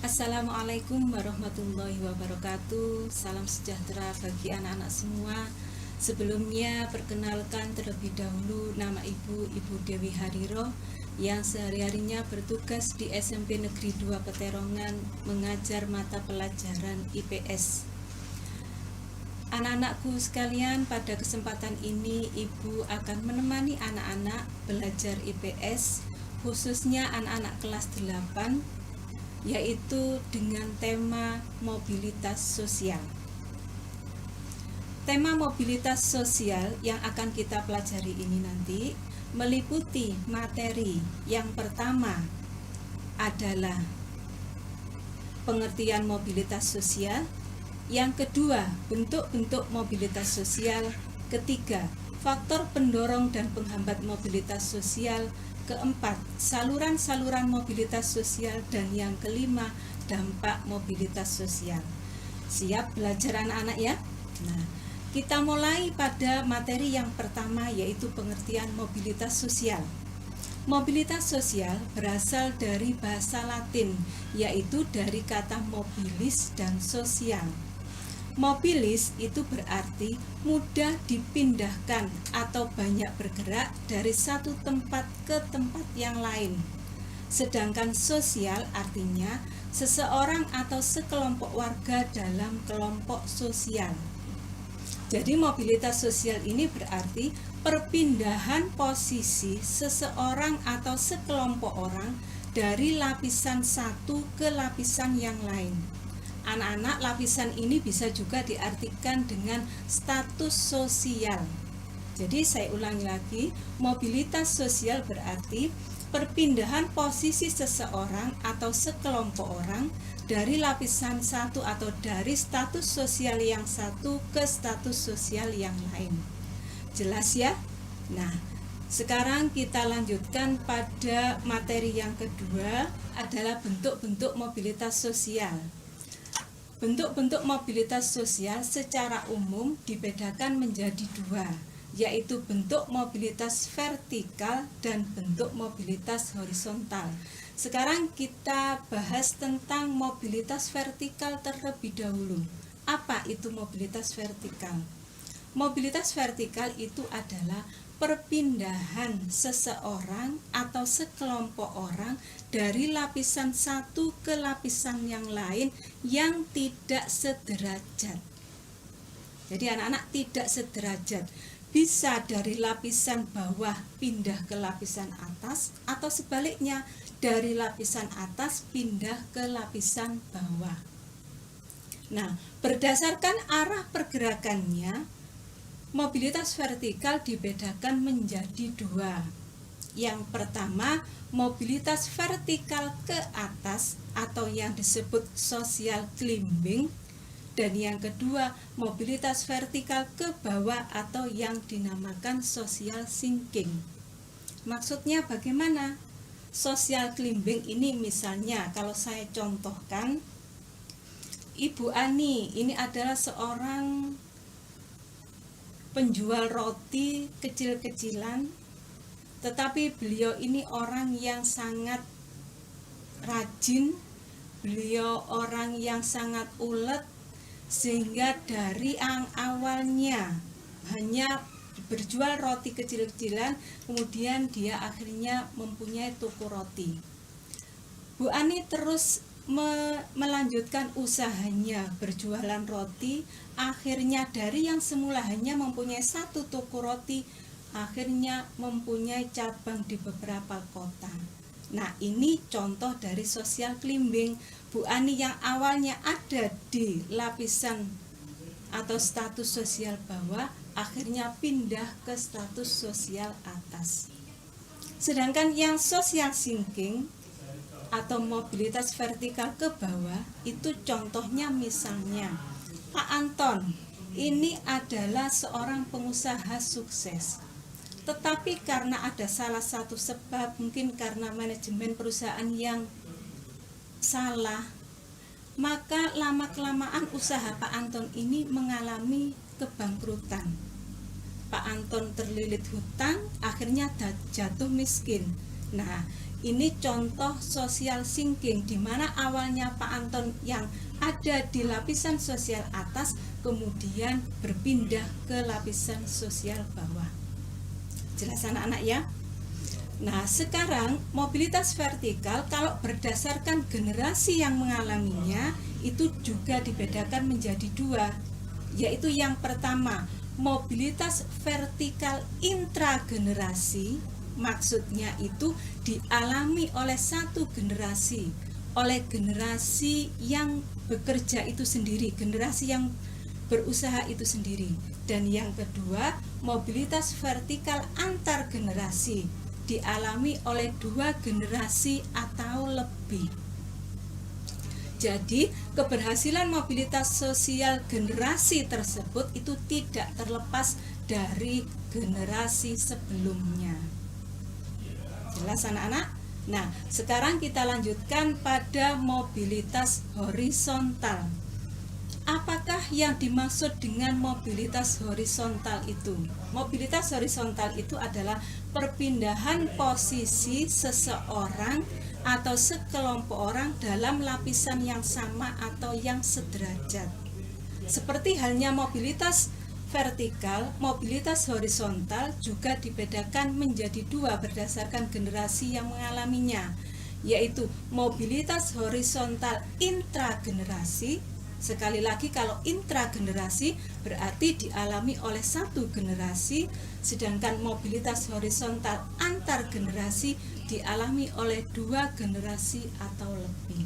Assalamualaikum warahmatullahi wabarakatuh. Salam sejahtera bagi anak-anak semua. Sebelumnya perkenalkan terlebih dahulu, nama Ibu Dewi Hariro yang sehari-harinya bertugas di SMP Negeri 2 Peterongan mengajar mata pelajaran IPS. Anak-anakku sekalian, pada kesempatan ini Ibu akan menemani anak-anak belajar IPS, khususnya anak-anak kelas 8, yaitu dengan tema mobilitas sosial. Tema mobilitas sosial yang akan kita pelajari ini nanti meliputi materi. Yang pertama adalah pengertian mobilitas sosial, yang kedua bentuk-bentuk mobilitas sosial, ketiga faktor pendorong dan penghambat mobilitas sosial, keempat saluran-saluran mobilitas sosial, dan yang kelima dampak mobilitas sosial. Siap belajar anak-anak ya? Nah, kita mulai pada materi yang pertama, yaitu pengertian mobilitas sosial. Mobilitas sosial berasal dari bahasa Latin, yaitu dari kata mobilis dan sosial. Mobilis itu berarti mudah dipindahkan atau banyak bergerak dari satu tempat ke tempat yang lain. Sedangkan sosial artinya seseorang atau sekelompok warga dalam kelompok sosial. Jadi mobilitas sosial ini berarti perpindahan posisi seseorang atau sekelompok orang dari lapisan satu ke lapisan yang lain. Anak-anak, lapisan ini bisa juga diartikan dengan status sosial. Jadi saya ulangi lagi, mobilitas sosial berarti perpindahan posisi seseorang atau sekelompok orang dari lapisan satu atau dari status sosial yang satu ke status sosial yang lain. Jelas ya? Nah, sekarang kita lanjutkan pada materi yang kedua, adalah bentuk-bentuk mobilitas sosial. Bentuk-bentuk mobilitas sosial secara umum dibedakan menjadi dua, yaitu bentuk mobilitas vertikal dan bentuk mobilitas horizontal. Sekarang kita bahas tentang mobilitas vertikal terlebih dahulu. Apa itu mobilitas vertikal? Mobilitas vertikal itu adalah perpindahan seseorang atau sekelompok orang dari lapisan satu ke lapisan yang lain yang tidak sederajat. Jadi anak-anak, tidak sederajat. Bisa dari lapisan bawah pindah ke lapisan atas, atau sebaliknya dari lapisan atas pindah ke lapisan bawah. Nah, berdasarkan arah pergerakannya, mobilitas vertikal dibedakan menjadi dua. Yang pertama, mobilitas vertikal ke atas atau yang disebut social climbing, dan yang kedua, mobilitas vertikal ke bawah atau yang dinamakan social sinking. Maksudnya bagaimana? Social climbing ini misalnya kalau saya contohkan, Ibu Ani ini adalah seorang penjual roti kecil-kecilan, tetapi beliau ini orang yang sangat rajin, beliau orang yang sangat ulet, sehingga dari awalnya hanya berjual roti kecil-kecilan, kemudian dia akhirnya mempunyai toko roti. Bu Ani terus melanjutkan usahanya berjualan roti. Akhirnya dari yang semula hanya mempunyai satu toko roti, akhirnya mempunyai cabang di beberapa kota. Nah, ini contoh dari social climbing. Bu Ani yang awalnya ada di lapisan atau status sosial bawah, akhirnya pindah ke status sosial atas. Sedangkan yang social sinking atau mobilitas vertikal ke bawah, itu contohnya misalnya Pak Anton. Ini adalah seorang pengusaha sukses, tetapi karena ada salah satu sebab, mungkin karena manajemen perusahaan yang salah, maka lama-kelamaan usaha Pak Anton ini mengalami kebangkrutan. Pak Anton terlilit hutang, akhirnya jatuh miskin. Nah, ini contoh social thinking di mana awalnya Pak Anton yang ada di lapisan sosial atas kemudian berpindah ke lapisan sosial bawah. Jelas anak-anak ya? Nah, sekarang mobilitas vertikal kalau berdasarkan generasi yang mengalaminya itu juga dibedakan menjadi dua, yaitu yang pertama mobilitas vertikal intragenerasi, maksudnya itu dialami oleh satu generasi, oleh generasi yang bekerja itu sendiri, generasi yang berusaha itu sendiri. Dan yang kedua, mobilitas vertikal antar generasi, dialami oleh dua generasi atau lebih. Jadi, keberhasilan mobilitas sosial generasi tersebut itu tidak terlepas dari generasi sebelumnya. Jelas anak-anak? Nah, sekarang kita lanjutkan pada mobilitas horizontal. Apakah yang dimaksud dengan mobilitas horizontal itu? Mobilitas horizontal itu adalah perpindahan posisi seseorang atau sekelompok orang dalam lapisan yang sama atau yang sederajat. Seperti halnya mobilitas vertikal, mobilitas horizontal juga dibedakan menjadi dua berdasarkan generasi yang mengalaminya, yaitu mobilitas horizontal intragenerasi. Sekali lagi, kalau intragenerasi berarti dialami oleh satu generasi, sedangkan mobilitas horizontal antar generasi dialami oleh dua generasi atau lebih.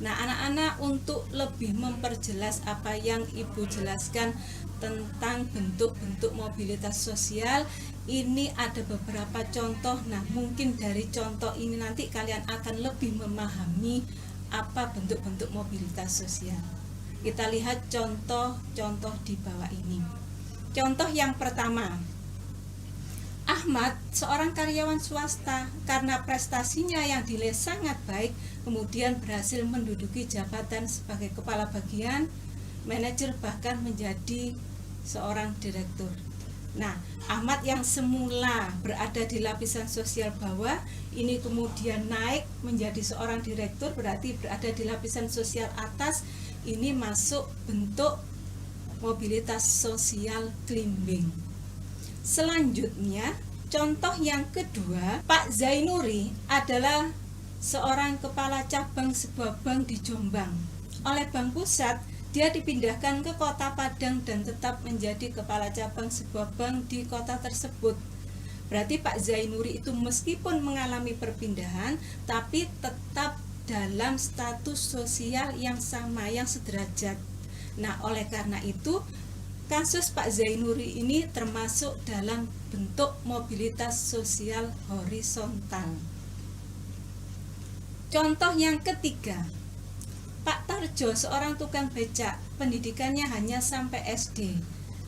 Nah, anak-anak, untuk lebih memperjelas apa yang Ibu jelaskan tentang bentuk-bentuk mobilitas sosial, ini ada beberapa contoh. Nah, mungkin dari contoh ini nanti kalian akan lebih memahami apa bentuk-bentuk mobilitas sosial. Kita lihat contoh-contoh di bawah ini. Contoh yang pertama, Ahmad, seorang karyawan swasta, karena prestasinya yang dinilai sangat baik, kemudian berhasil menduduki jabatan sebagai kepala bagian, manajer, bahkan menjadi seorang direktur. Nah, Ahmad yang semula berada di lapisan sosial bawah, ini kemudian naik menjadi seorang direktur, berarti berada di lapisan sosial atas. Ini masuk bentuk mobilitas sosial climbing. Selanjutnya, contoh yang kedua, Pak Zainuri adalah seorang kepala cabang sebuah bank di Jombang. Oleh Bank Pusat, dia dipindahkan ke kota Padang dan tetap menjadi kepala cabang sebuah bank di kota tersebut. Berarti Pak Zainuri itu meskipun mengalami perpindahan, tapi tetap dalam status sosial yang sama, yang sederajat. Nah, oleh karena itu, kasus Pak Zainuri ini termasuk dalam bentuk mobilitas sosial horizontal. Contoh yang ketiga, Pak Tarjo, seorang tukang becak, pendidikannya hanya sampai SD.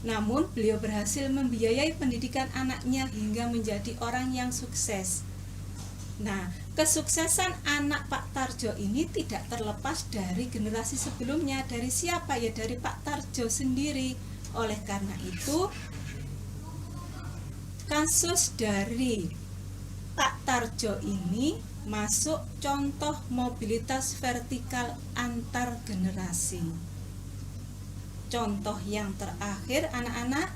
Namun beliau berhasil membiayai pendidikan anaknya hingga menjadi orang yang sukses. Nah, kesuksesan anak Pak Tarjo ini tidak terlepas dari generasi sebelumnya. Dari siapa? Ya, dari Pak Tarjo sendiri. Oleh karena itu, kasus dari Pak Tarjo ini masuk contoh mobilitas vertikal antar generasi. Contoh yang terakhir, anak-anak,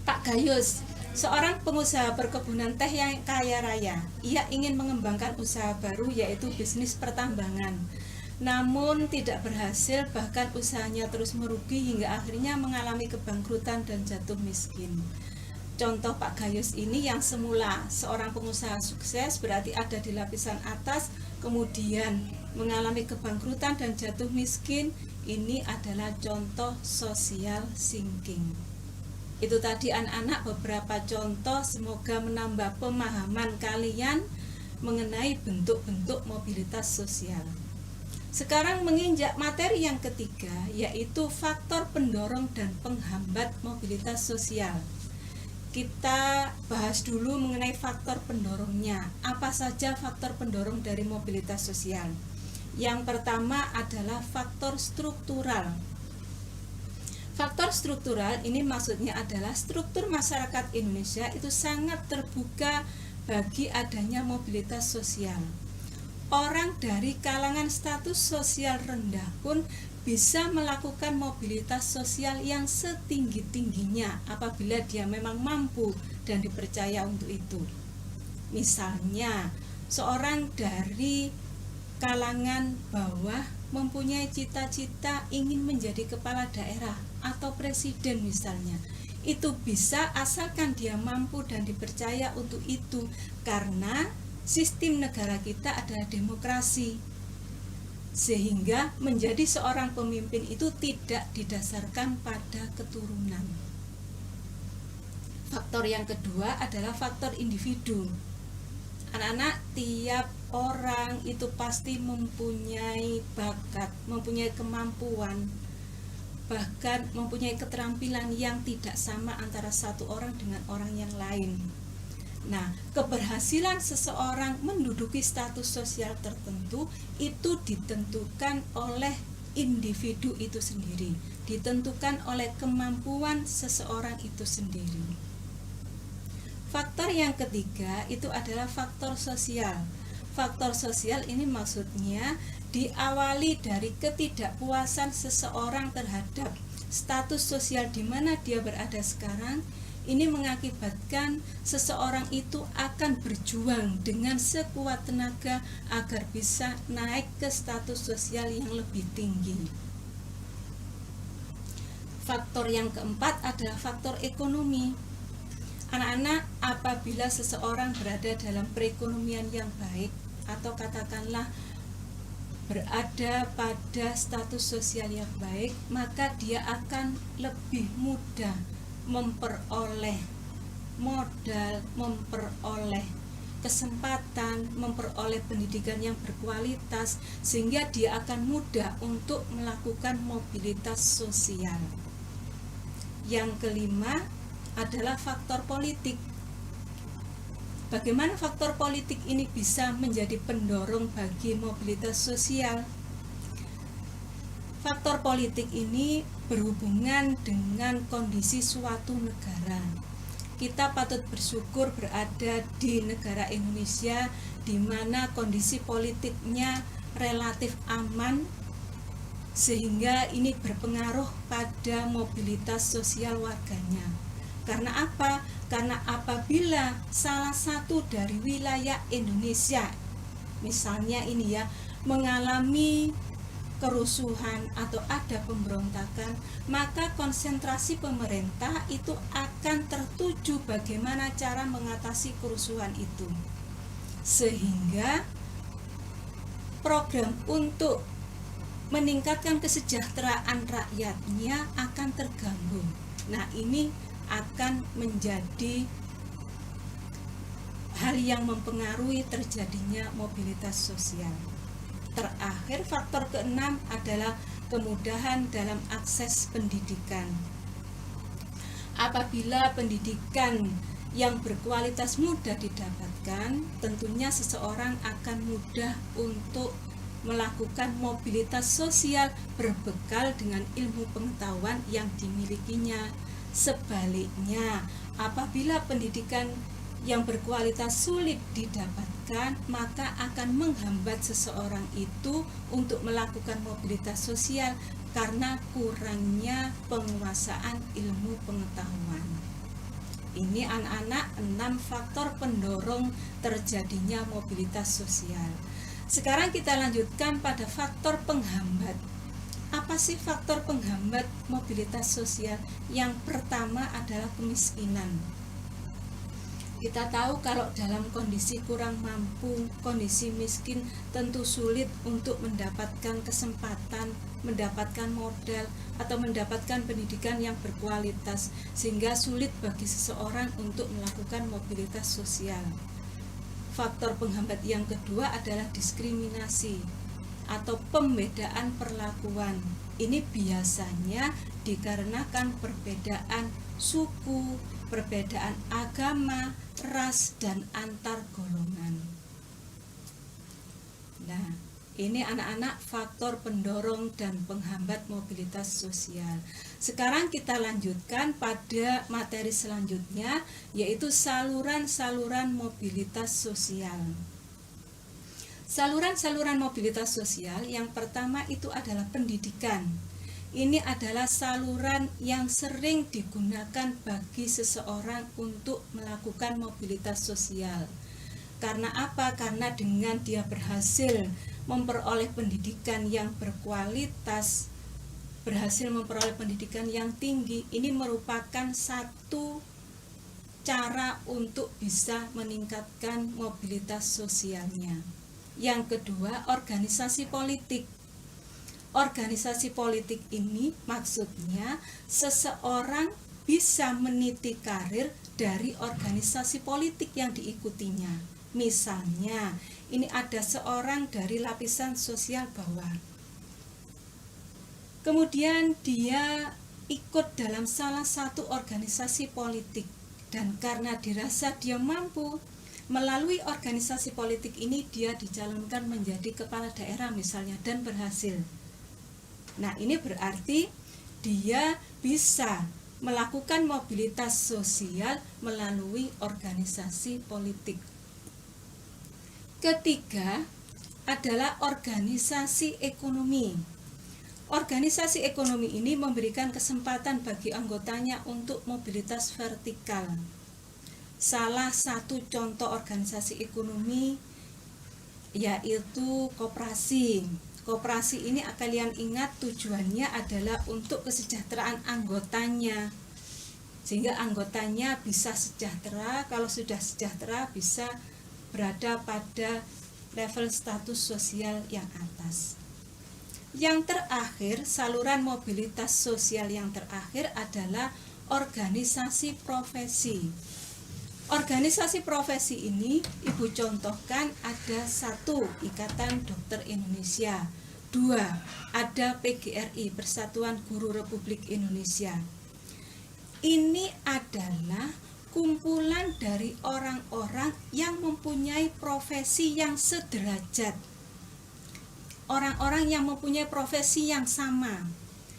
Pak Gayus, seorang pengusaha perkebunan teh yang kaya raya. Ia ingin mengembangkan usaha baru, yaitu bisnis pertambangan. Namun tidak berhasil, bahkan usahanya terus merugi hingga akhirnya mengalami kebangkrutan dan jatuh miskin. Contoh Pak Gayus ini yang semula seorang pengusaha sukses, berarti ada di lapisan atas, kemudian mengalami kebangkrutan dan jatuh miskin. Ini adalah contoh social thinking. Itu tadi anak-anak beberapa contoh, semoga menambah pemahaman kalian mengenai bentuk-bentuk mobilitas sosial. Sekarang menginjak materi yang ketiga, yaitu faktor pendorong dan penghambat mobilitas sosial. Kita bahas dulu mengenai faktor pendorongnya. Apa saja faktor pendorong dari mobilitas sosial? Yang pertama adalah faktor struktural. Faktor struktural ini maksudnya adalah struktur masyarakat Indonesia itu sangat terbuka bagi adanya mobilitas sosial. Orang dari kalangan status sosial rendah pun bisa melakukan mobilitas sosial yang setinggi-tingginya apabila dia memang mampu dan dipercaya untuk itu. Misalnya, seorang dari kalangan bawah mempunyai cita-cita ingin menjadi kepala daerah atau presiden misalnya. Itu bisa asalkan dia mampu dan dipercaya untuk itu, karena sistem negara kita adalah demokrasi. Sehingga menjadi seorang pemimpin itu tidak didasarkan pada keturunan. Faktor yang kedua adalah faktor individu. Anak-anak, tiap orang itu pasti mempunyai bakat, mempunyai kemampuan, bahkan mempunyai keterampilan yang tidak sama antara satu orang dengan orang yang lain. Nah, keberhasilan seseorang menduduki status sosial tertentu itu ditentukan oleh individu itu sendiri, ditentukan oleh kemampuan seseorang itu sendiri. Faktor yang ketiga itu adalah faktor sosial. Faktor sosial ini maksudnya diawali dari ketidakpuasan seseorang terhadap status sosial di mana dia berada sekarang. Ini mengakibatkan seseorang itu akan berjuang dengan sekuat tenaga agar bisa naik ke status sosial yang lebih tinggi. Faktor yang keempat adalah faktor ekonomi. Anak-anak, apabila seseorang berada dalam perekonomian yang baik atau katakanlah berada pada status sosial yang baik, maka dia akan lebih mudah memperoleh modal, memperoleh kesempatan, memperoleh pendidikan yang berkualitas, sehingga dia akan mudah untuk melakukan mobilitas sosial. Yang kelima adalah faktor politik. Bagaimana faktor politik ini bisa menjadi pendorong bagi mobilitas sosial? Faktor politik ini berhubungan dengan kondisi suatu negara. Kita patut bersyukur berada di negara Indonesia di mana kondisi politiknya relatif aman, sehingga ini berpengaruh pada mobilitas sosial warganya. Karena apa? Karena apabila salah satu dari wilayah Indonesia, misalnya ini ya, mengalami kerusuhan atau ada pemberontakan, maka konsentrasi pemerintah itu akan tertuju bagaimana cara mengatasi kerusuhan itu. Sehingga program untuk meningkatkan kesejahteraan rakyatnya akan terganggu. Nah, ini akan menjadi hal yang mempengaruhi terjadinya mobilitas sosial. Terakhir, faktor keenam adalah kemudahan dalam akses pendidikan. Apabila pendidikan yang berkualitas mudah didapatkan, tentunya seseorang akan mudah untuk melakukan mobilitas sosial berbekal dengan ilmu pengetahuan yang dimilikinya. Sebaliknya, apabila pendidikan yang berkualitas sulit didapatkan, maka akan menghambat seseorang itu untuk melakukan mobilitas sosial karena kurangnya penguasaan ilmu pengetahuan. Ini anak-anak 6 faktor pendorong terjadinya mobilitas sosial. Sekarang kita lanjutkan pada faktor penghambat. Apa sih faktor penghambat mobilitas sosial? Yang pertama adalah kemiskinan. Kita tahu kalau dalam kondisi kurang mampu, kondisi miskin, tentu sulit untuk mendapatkan kesempatan, mendapatkan modal, atau mendapatkan pendidikan yang berkualitas, sehingga sulit bagi seseorang untuk melakukan mobilitas sosial. Faktor penghambat yang kedua adalah diskriminasi atau pembedaan perlakuan. Ini biasanya dikarenakan perbedaan suku, perbedaan agama, ras, dan antar golongan. Nah, Ini anak-anak faktor pendorong dan penghambat mobilitas sosial. Sekarang kita lanjutkan pada materi selanjutnya, yaitu saluran-saluran mobilitas sosial. Saluran-saluran mobilitas sosial yang pertama itu adalah pendidikan. Ini adalah saluran yang sering digunakan bagi seseorang untuk melakukan mobilitas sosial. Karena apa? Karena dengan dia berhasil memperoleh pendidikan yang berkualitas, berhasil memperoleh pendidikan yang tinggi, ini merupakan satu cara untuk bisa meningkatkan mobilitas sosialnya. Yang kedua, organisasi politik. Organisasi politik ini maksudnya seseorang bisa meniti karir dari organisasi politik yang diikutinya. Misalnya, ini ada seorang dari lapisan sosial bawah. Kemudian dia ikut dalam salah satu organisasi politik, dan karena dirasa dia mampu, melalui organisasi politik ini dia dicalonkan menjadi kepala daerah misalnya dan berhasil. Nah, ini berarti dia bisa melakukan mobilitas sosial melalui organisasi politik. Ketiga adalah organisasi ekonomi. Organisasi ekonomi ini memberikan kesempatan bagi anggotanya untuk mobilitas vertikal. Salah satu contoh organisasi ekonomi yaitu koperasi. Koperasi ini kalian ingat tujuannya adalah untuk kesejahteraan anggotanya, sehingga anggotanya bisa sejahtera. Kalau sudah sejahtera bisa berada pada level status sosial yang atas. Yang terakhir, saluran mobilitas sosial yang terakhir adalah organisasi profesi. Organisasi profesi ini Ibu contohkan ada 1, Ikatan Dokter Indonesia, 2, ada PGRI, Persatuan Guru Republik Indonesia. Ini adalah kumpulan dari orang-orang yang mempunyai profesi yang sederajat, orang-orang yang mempunyai profesi yang sama.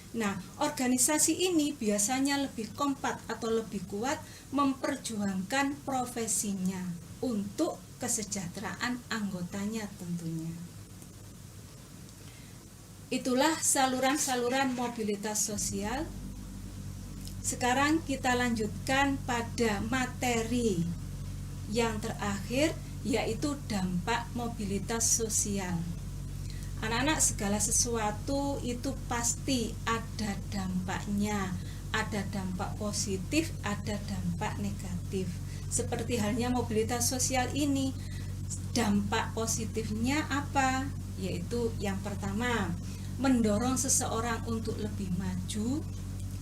Nah, organisasi ini biasanya lebih kompak atau lebih kuat memperjuangkan profesinya untuk kesejahteraan anggotanya tentunya. Itulah saluran-saluran mobilitas sosial. Sekarang kita lanjutkan pada materi yang terakhir, yaitu dampak mobilitas sosial. Anak-anak, segala sesuatu itu pasti ada dampaknya. Ada dampak positif, ada dampak negatif. Seperti halnya mobilitas sosial ini, dampak positifnya apa? Yaitu yang pertama, mendorong seseorang untuk lebih maju.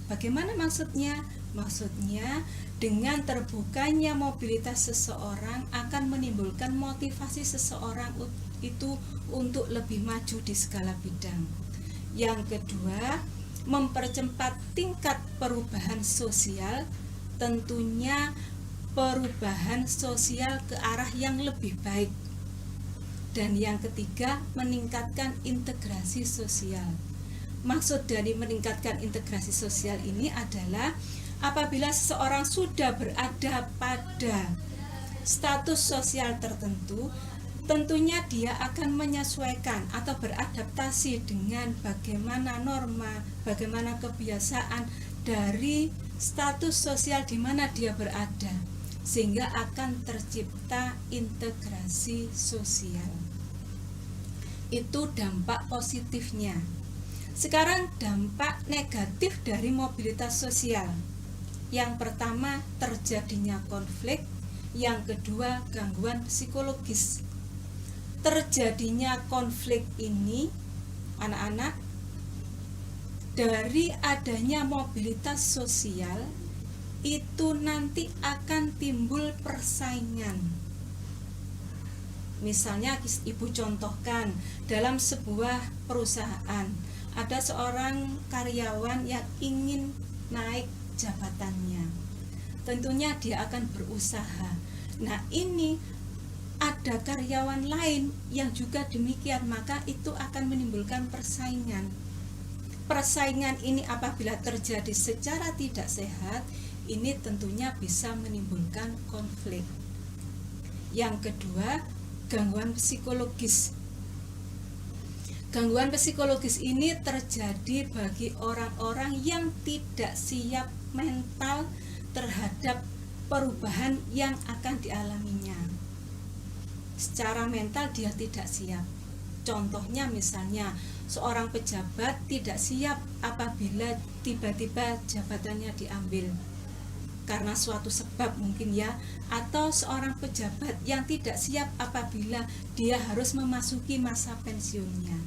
Bagaimana maksudnya? Maksudnya dengan terbukanya mobilitas seseorang akan menimbulkan motivasi seseorang itu untuk lebih maju di segala bidang. Yang kedua, mempercepat tingkat perubahan sosial, tentunya perubahan sosial ke arah yang lebih baik. Dan yang ketiga, meningkatkan integrasi sosial. Maksud dari meningkatkan integrasi sosial ini adalah apabila seseorang sudah berada pada status sosial tertentu, tentunya dia akan menyesuaikan atau beradaptasi dengan bagaimana norma, bagaimana kebiasaan dari status sosial di mana dia berada, sehingga akan tercipta integrasi sosial. Itu dampak positifnya. Sekarang dampak negatif dari mobilitas sosial. Yang pertama, terjadinya konflik. Yang kedua, gangguan psikologis. Terjadinya konflik ini, anak-anak, dari adanya mobilitas sosial itu nanti akan timbul persaingan. Misalnya Ibu contohkan dalam sebuah perusahaan, ada seorang karyawan yang ingin naik jabatannya. Tentunya dia akan berusaha. Nah, ini ada karyawan lain yang juga demikian, maka itu akan menimbulkan persaingan. Persaingan ini apabila terjadi secara tidak sehat, ini tentunya bisa menimbulkan konflik. Yang kedua, gangguan psikologis. Gangguan psikologis ini terjadi bagi orang-orang yang tidak siap mental terhadap perubahan yang akan dialaminya. Secara mental dia tidak siap. Contohnya misalnya seorang pejabat tidak siap apabila tiba-tiba jabatannya diambil karena suatu sebab mungkin ya, atau seorang pejabat yang tidak siap apabila dia harus memasuki masa pensiunnya.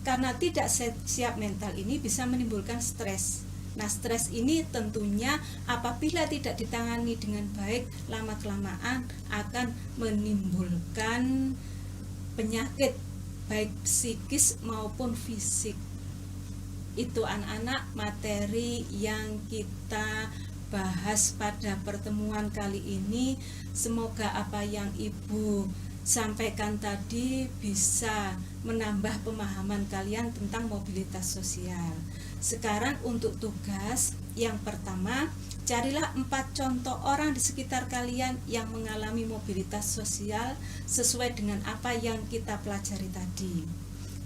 Karena tidak siap mental ini bisa menimbulkan stres. Nah, stres ini tentunya apabila tidak ditangani dengan baik, lama-kelamaan akan menimbulkan penyakit baik psikis maupun fisik. Itu anak-anak materi yang kita bahas pada pertemuan kali ini. Semoga apa yang Ibu sampaikan tadi bisa menambah pemahaman kalian tentang mobilitas sosial. Sekarang untuk tugas yang pertama, carilah 4 contoh orang di sekitar kalian yang mengalami mobilitas sosial sesuai dengan apa yang kita pelajari tadi.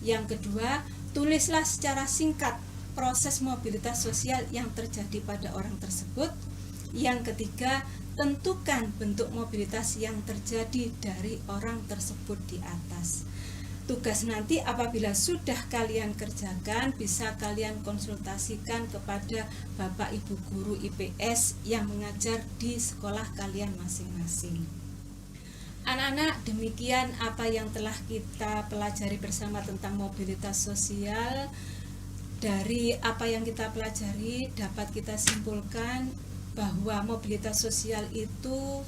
Yang kedua, tulislah secara singkat proses mobilitas sosial yang terjadi pada orang tersebut. Yang ketiga, tentukan bentuk mobilitas yang terjadi dari orang tersebut di atas. Tugas nanti apabila sudah kalian kerjakan, bisa kalian konsultasikan kepada Bapak Ibu Guru IPS yang mengajar di sekolah kalian masing-masing. Anak-anak, demikian apa yang telah kita pelajari bersama tentang mobilitas sosial. Dari apa yang kita pelajari dapat kita simpulkan bahwa mobilitas sosial itu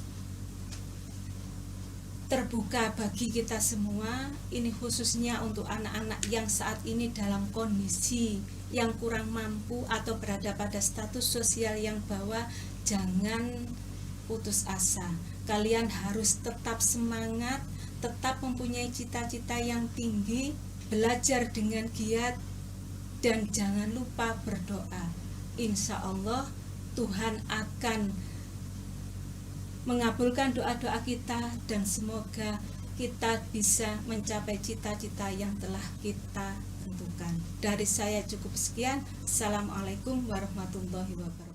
terbuka bagi kita semua. Ini khususnya untuk anak-anak yang saat ini dalam kondisi yang kurang mampu atau berada pada status sosial yang bawah. Jangan putus asa. Kalian harus tetap semangat, tetap mempunyai cita-cita yang tinggi, belajar dengan giat, dan jangan lupa berdoa. Insya Allah Tuhan akan mengabulkan doa-doa kita, dan semoga kita bisa mencapai cita-cita yang telah kita tentukan. Dari saya cukup sekian. Assalamualaikum warahmatullahi wabarakatuh.